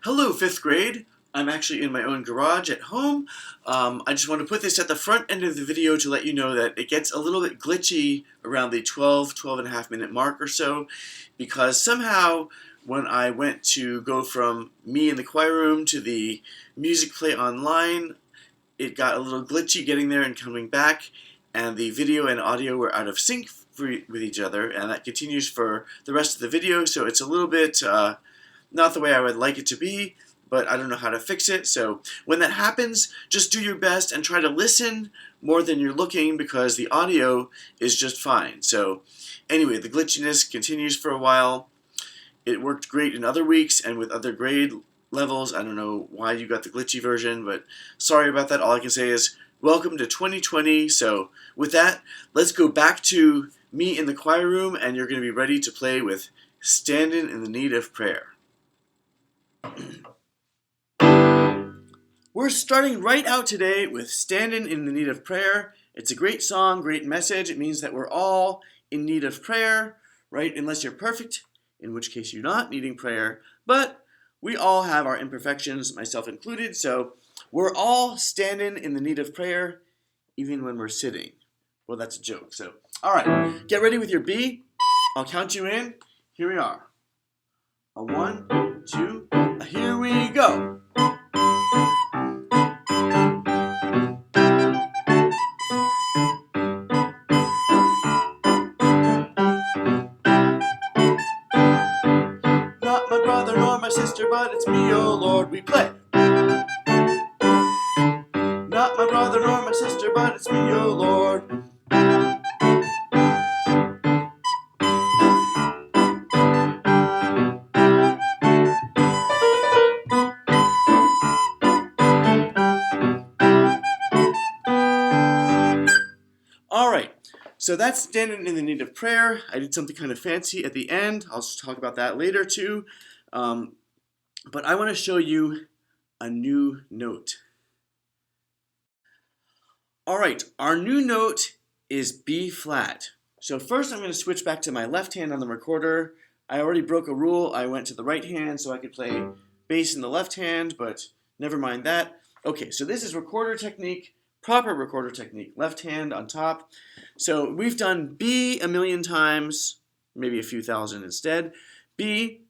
Hello, fifth grade. I'm actually in my own garage at home. I just want to put this at the front end of the video to let you know that it gets a little bit glitchy around the 12 and a half minute mark or so, because somehow when I went to go from me in the choir room to the music play online, it got a little glitchy getting there and coming back, and the video and audio were out of sync with each other, and that continues for the rest of the video, so it's a little bit not the way I would like it to be, but I don't know how to fix it. So when that happens, just do your best and try to listen more than you're looking, because the audio is just fine. So anyway, the glitchiness continues for a while. It worked great in other weeks and with other grade levels. I don't know why you got the glitchy version, but sorry about that. All I can say is welcome to 2020. So with that, let's go back to me in the choir room, and you're going to be ready to play with Standin' in the Need of Prayer. We're starting right out today with Standin' in the Need of Prayer. It's a great song, great message. It means that we're all in need of prayer, right? Unless you're perfect, in which case you're not needing prayer. But we all have our imperfections, myself included, so we're all standing in the need of prayer, even when we're sitting. Well, that's a joke. So, all right, get ready with your B. I'll count you in. Here we are. A 1, 2, here we go. Not my brother nor my sister, but it's me, oh Lord, we play. Not my brother nor my sister, but it's me, oh Lord. All right, so that's standing in the need of prayer. I did something kind of fancy at the end. I'll talk about that later too. But I want to show you a new note. All right, our new note is B flat. So first I'm going to switch back to my left hand on the recorder. I already broke a rule. I went to the right hand so I could play bass in the left hand, but never mind that. Okay, so this is recorder technique, proper recorder technique, left hand on top. So we've done B a million times, maybe a few thousand instead. B.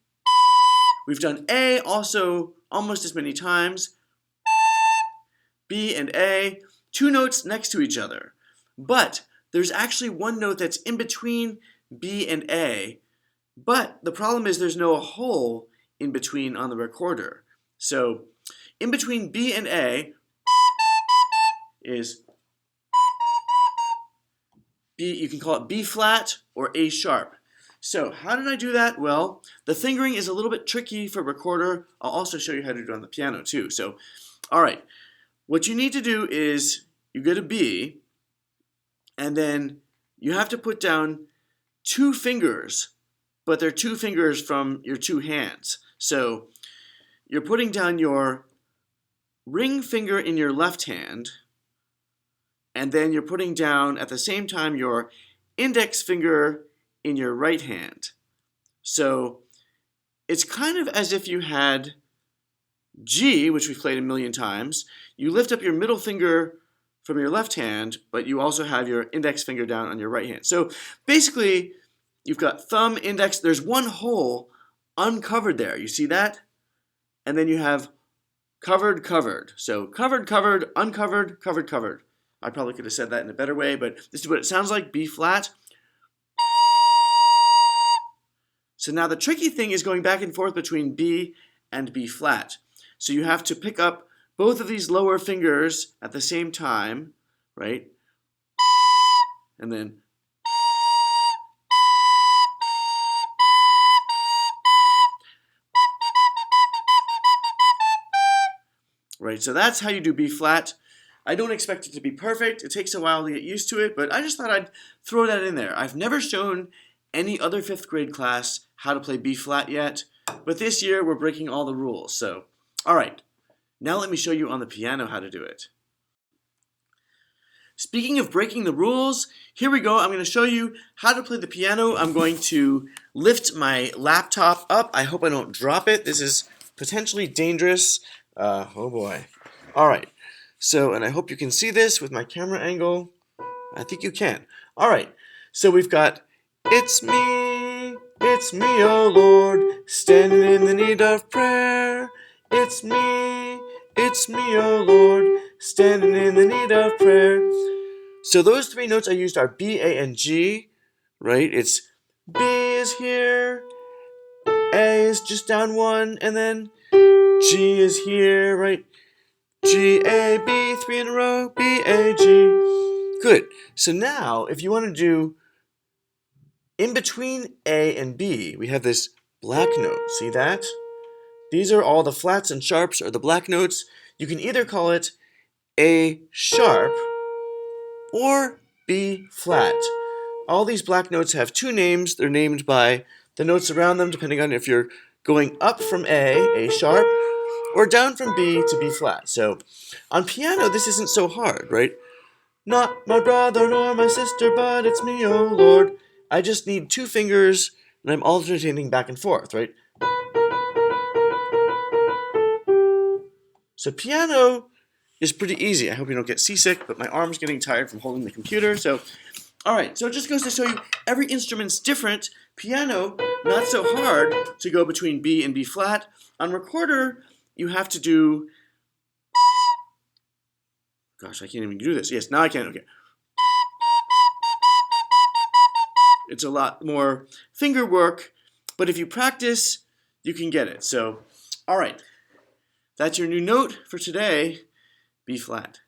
We've done A also almost as many times. B and A, two notes next to each other. But there's actually one note that's in between B and A. But the problem is there's no hole in between on the recorder. So in between B and A is B, you can call it B flat or A sharp. So how did I do that? Well, the fingering is a little bit tricky for recorder. I'll also show you how to do it on the piano too. So, all right, what you need to do is you go to B, and then you have to put down two fingers, but they're two fingers from your two hands. So you're putting down your ring finger in your left hand, and then you're putting down at the same time your index finger in your right hand. So it's kind of as if you had G, which we've played a million times. You lift up your middle finger from your left hand, but you also have your index finger down on your right hand. So basically, you've got thumb, index, there's one hole uncovered there. You see that? And then you have covered, covered. So covered, covered, uncovered, covered, covered. I probably could have said that in a better way, but this is what it sounds like, B flat. So now the tricky thing is going back and forth between B and B flat. So you have to pick up both of these lower fingers at the same time, right? And then right, so that's how you do B flat. I don't expect it to be perfect. It takes a while to get used to it, but I just thought I'd throw that in there. I've never shown any other fifth grade class how to play B flat yet, but this year we're breaking all the rules. So, all right, now let me show you on the piano how to do it. Speaking of breaking the rules, here we go. I'm going to show you how to play the piano. I'm going to lift my laptop up. I hope I don't drop it. This is potentially dangerous. Oh boy. All right. So, and I hope you can see this with my camera angle. I think you can. All right. So we've got, it's me, oh Lord, standing in the need of prayer. It's me, oh Lord, standing in the need of prayer. So those three notes I used are B, A, and G, right? It's B is here, A is just down one, and then G is here, right? G, A, B, three in a row, B, A, G. Good. So now, if you want to do in between A and B, we have this black note. See that? These are all the flats and sharps, or the black notes. You can either call it A sharp or B flat. All these black notes have two names. They're named by the notes around them, depending on if you're going up from A sharp, or down from B to B flat. So on piano, this isn't so hard, right? Not my brother nor my sister, but it's me, oh Lord. I just need two fingers, and I'm alternating back and forth, right? So piano is pretty easy. I hope you don't get seasick, but my arm's getting tired from holding the computer. So, all right, so it just goes to show you every instrument's different. Piano, not so hard to go between B and B flat. On recorder, you have to do, gosh, I can't even do this. Yes, now I can, okay. It's a lot more finger work, but if you practice, you can get it. So, all right, that's your new note for today, B flat.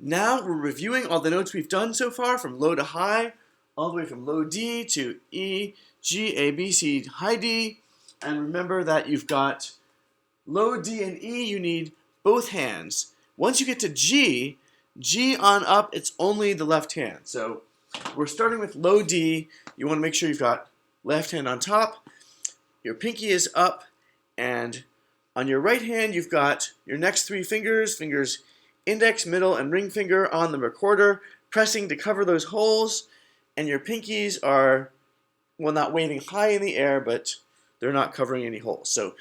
Now we're reviewing all the notes we've done so far from low to high, all the way from low D to E, G, A, B, C, high D. And remember that you've got low D and E, you need both hands. Once you get to G, G on up, it's only the left hand. So we're starting with low D. You want to make sure you've got left hand on top, your pinky is up, and on your right hand, you've got your next three fingers, index, middle, and ring finger on the recorder, pressing to cover those holes, and your pinkies are, well, not waving high in the air, but they're not covering any holes. So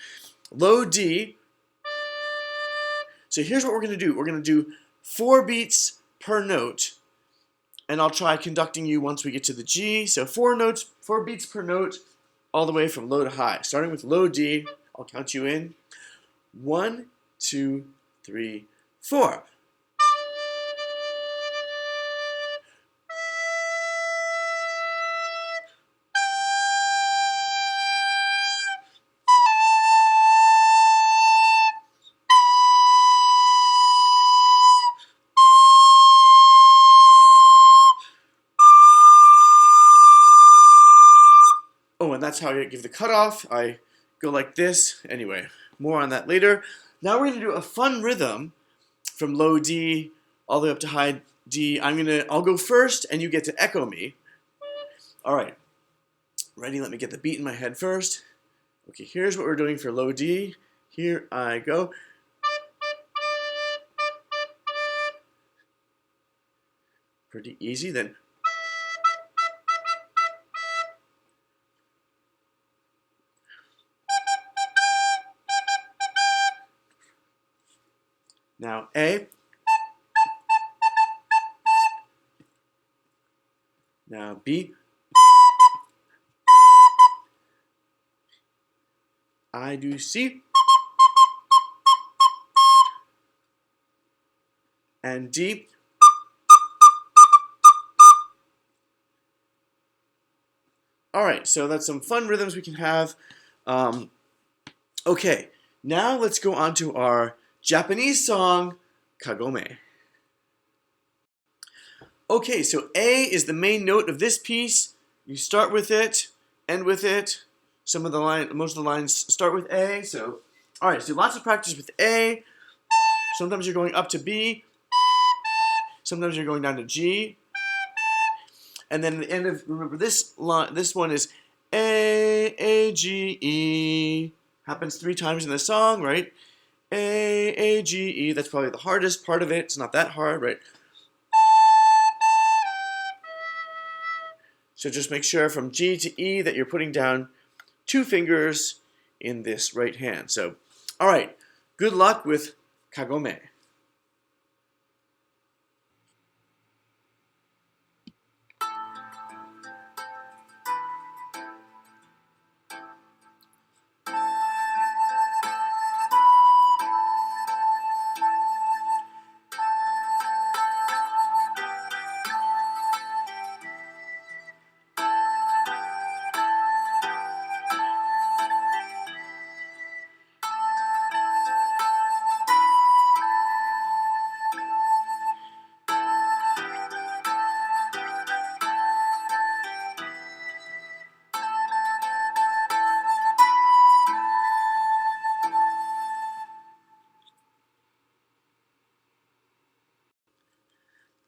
low D. So here's what we're going to do. We're going to do 4 beats per note, and I'll try conducting you once we get to the G. So 4 beats per note, all the way from low to high. Starting with low D, I'll count you in. 1, 2, 3, 4. Oh, and that's how I give the cutoff. I go like this. Anyway, more on that later. Now we're going to do a fun rhythm from low D all the way up to high D. I'll go first, and you get to echo me. All right. Ready? Let me get the beat in my head first. Okay, here's what we're doing for low D. Here I go. Pretty easy. Then now A. Now B. I do C. And D. All right, so that's some fun rhythms we can have. Okay, now let's go on to our Japanese song, Kagome. Okay, so A is the main note of this piece. You start with it, end with it. Most of the lines start with A. So, all right, so lots of practice with A. Sometimes you're going up to B. Sometimes you're going down to G. And then at the end of, remember this one is A, G, E. Happens 3 times in the song, right? A, G, E. That's probably the hardest part of it. It's not that hard, right? So just make sure from G to E that you're putting down 2 fingers in this right hand. So, all right, good luck with kagome.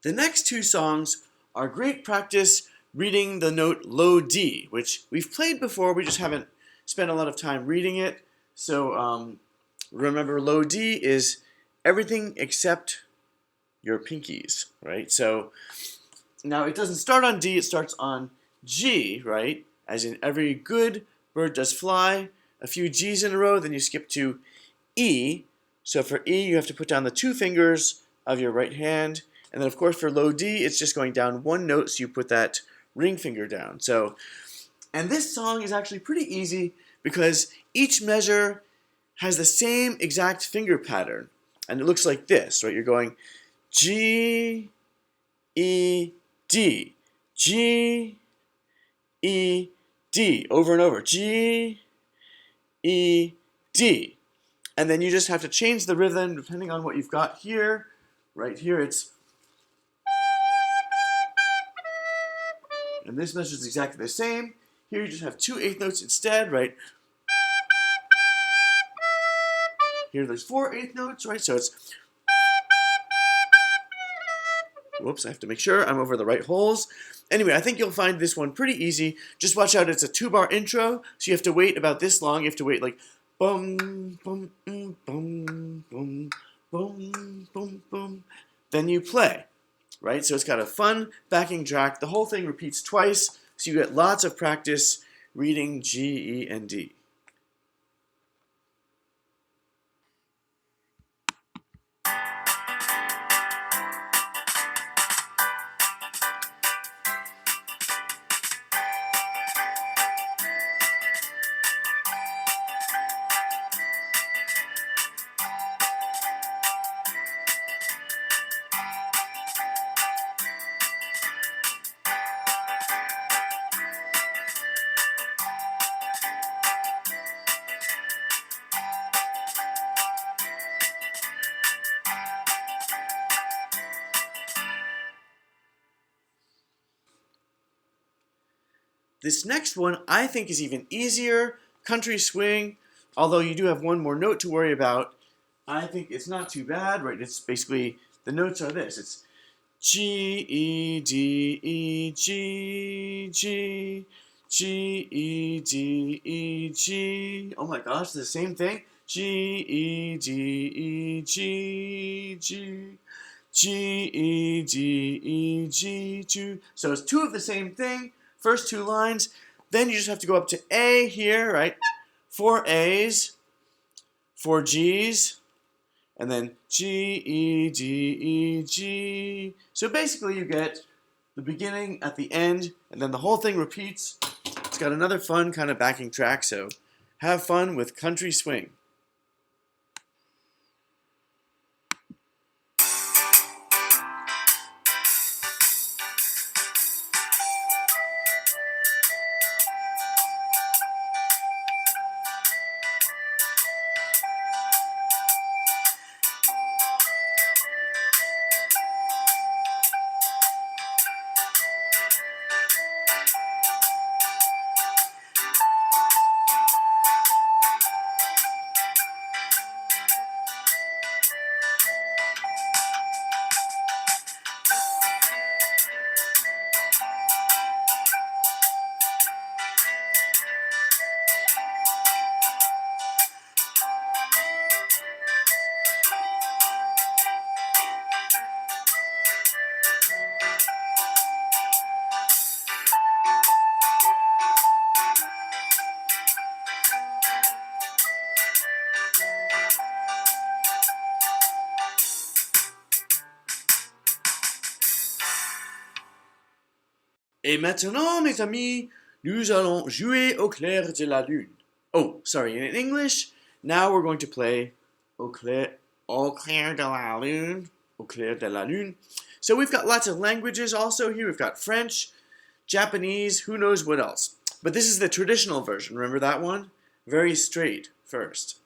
The next two songs are great practice reading the note low D, which we've played before, we just haven't spent a lot of time reading it. So remember, low D is everything except your pinkies, right? So now it doesn't start on D, it starts on G, right? As in every good bird does fly, a few G's in a row, then you skip to E. So for E, you have to put down the two fingers of your right hand. And then, of course, for low D, it's just going down one note, so you put that ring finger down. So, and this song is actually pretty easy because each measure has the same exact finger pattern. And it looks like this, right? You're going G, E, D, G, E, D, over and over. G, E, D. And then you just have to change the rhythm depending on what you've got here. Right here it's, and this measure is exactly the same. Here you just have two eighth notes instead, right? Here there's four eighth notes, right? So it's, whoops, I have to make sure I'm over the right holes. Anyway, I think you'll find this one pretty easy. Just watch out, it's a 2-bar intro, so you have to wait about this long. You have to wait like bum, bum, bum, bum, bum, bum, bum, bum. Then you play, right? So it's got a fun backing track. The whole thing repeats twice, so you get lots of practice reading G, E, and D. This next one I think is even easier, country swing, although you do have one more note to worry about. I think it's not too bad, right? It's basically, the notes are this. It's G, E, D, E, G, G, G, E, D, E, G. Oh my gosh, it's the same thing. G, E, D, E, G, G, G, E, D, E, G, G. So it's two of the same thing. First two lines, then you just have to go up to A here, right? 4 A's, 4 G's, and then G, E, D, E, G. So basically you get the beginning at the end, and then the whole thing repeats. It's got another fun kind of backing track, so have fun with country swing. Et maintenant, mes amis, nous allons jouer au clair de la lune. Oh, sorry, in English, now we're going to play au clair de la lune. Au clair de la lune. So we've got lots of languages also here. We've got French, Japanese, who knows what else. But this is the traditional version. Remember that one? Very straight first.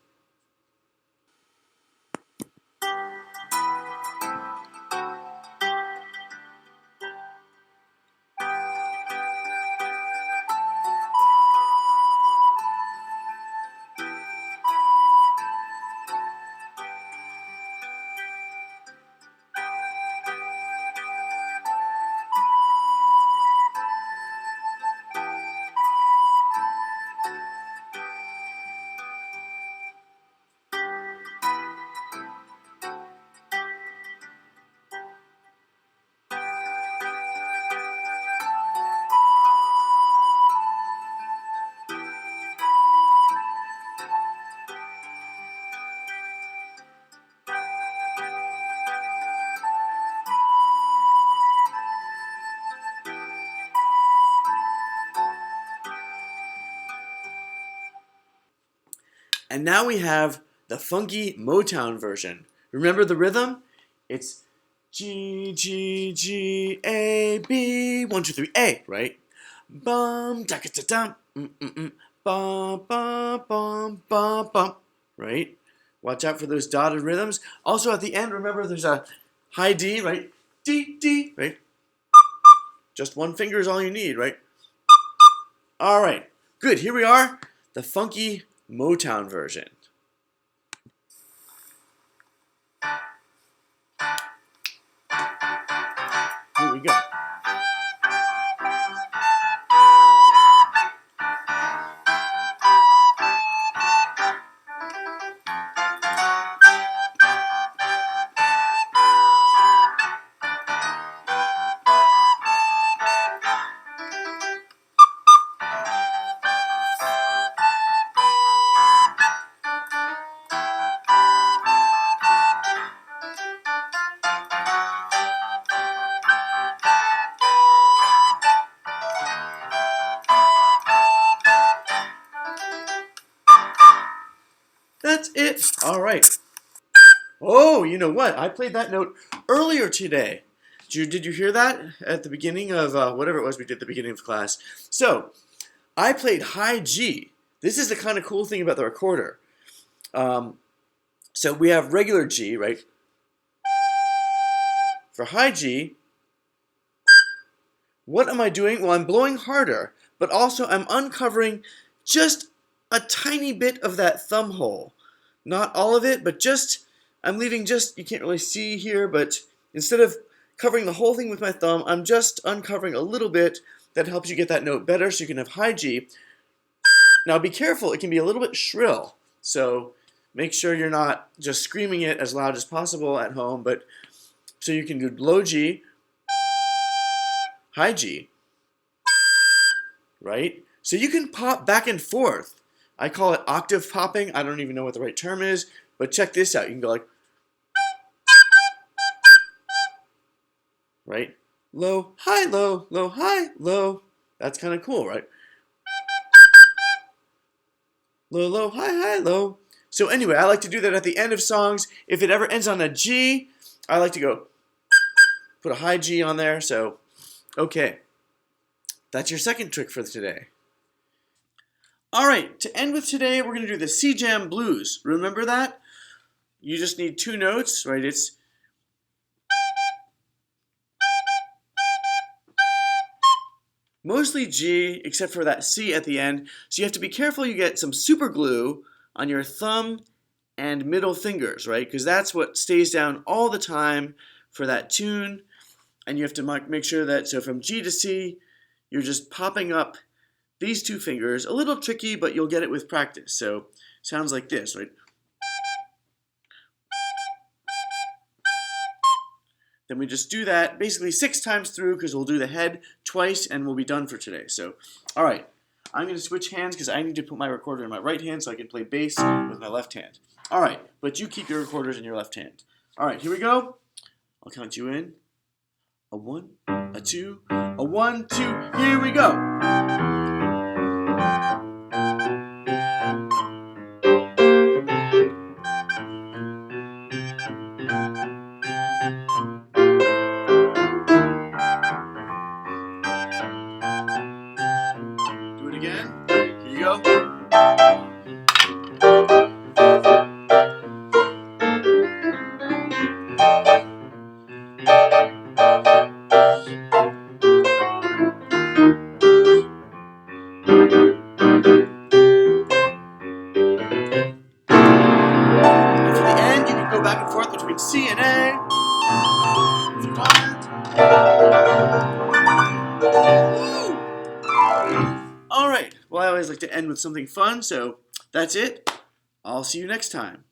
And now we have the funky Motown version. Remember the rhythm? It's G, G, G, A, B, 1, 2, 3, A, right? Bum, da, da, da, bum, bum, bum, bum, bum, right? Watch out for those dotted rhythms. Also at the end, remember there's a high D, right? D, D, right? Just one finger is all you need, right? All right, good. Here we are, the funky Motown version. Here we go. That's it. All right. Oh, you know what? I played that note earlier today. Did you hear that at the beginning of whatever it was we did at the beginning of class? So, I played high G. This is the kind of cool thing about the recorder. So we have regular G, right? For high G, what am I doing? Well, I'm blowing harder, but also I'm uncovering just a tiny bit of that thumb hole. Not all of it, but just, I'm leaving just, you can't really see here, but instead of covering the whole thing with my thumb, I'm just uncovering a little bit that helps you get that note better so you can have high G. Now be careful, it can be a little bit shrill, so make sure you're not just screaming it as loud as possible at home, but so you can do low G, high G, right? So you can pop back and forth. I call it octave popping. I don't even know what the right term is, but check this out. You can go like, right? Low, high, low, low, high, low. That's kind of cool, right? Low, low, high, high, low. So anyway, I like to do that at the end of songs. If it ever ends on a G, I like to go put a high G on there. So, okay. That's your second trick for today. All right, to end with today, we're going to do the C-Jam Blues. Remember that? You just need two notes, right? It's mostly G, except for that C at the end. So you have to be careful you get some super glue on your thumb and middle fingers, right? Because that's what stays down all the time for that tune. And you have to make sure that, so from G to C, you're just popping up these two fingers. A little tricky, but you'll get it with practice. So sounds like this, right? Then we just do that basically 6 times through because we'll do the head twice and we'll be done for today. So, all right, I'm going to switch hands because I need to put my recorder in my right hand so I can play bass with my left hand. All right, but you keep your recorders in your left hand. All right, here we go. I'll count you in. A 1, a 2, a 1, 2. Here we go. Do it again. Here you go. And for the end, you can go back and forth between C and A if you want. Woo! All right. Well, I always like to end with something fun, so that's it. I'll see you next time.